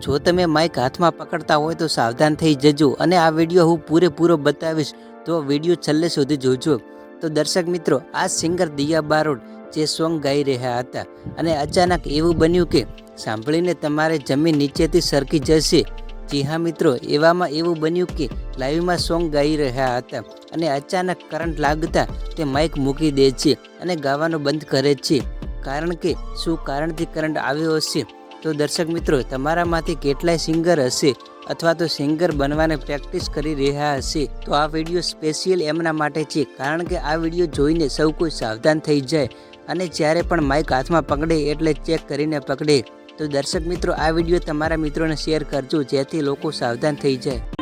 જો તમે માઇક હાથમાં પકડતા હોય તો સાવધાન થઈ જજો અને આ વિડીયો હું પૂરેપૂરો બતાવીશ, તો વિડીયો છેલ્લે સુધી જોજો। તો દર્શક મિત્રો, આ સિંગર દિયા બારોટ જે સોંગ ગાઈ રહ્યા હતા અને અચાનક એવું બન્યું કે સાંભળીને તમારે જમીન નીચેથી સરકી જશે। જી હા મિત્રો, એવામાં એવું બન્યું કે લાઈવમાં સોંગ ગાઈ રહ્યા હતા અને અચાનક કરંટ લાગતા તે માઇક મૂકી દે છે અને ગાવાનું બંધ કરે છે। કારણ કે શું કારણથી કરંટ આવ્યો હશે? તો દર્શક મિત્રો, તમારામાંથી કેટલાય સિંગર હશે અથવા તો સિંગર બનવાની પ્રેક્ટિસ કરી રહ્યા હશે, તો આ વિડીયો સ્પેશિયલ એમના માટે છે। કારણ કે આ વિડીયો જોઈને સૌ કોઈ સાવધાન થઈ જાય અને જ્યારે પણ માઇક હાથમાં પકડે એટલે ચેક કરીને પકડે। તો દર્શક મિત્રો, આ વિડીયો તમારા મિત્રોને શેર કરજો જેથી લોકો સાવધાન થઈ જાય।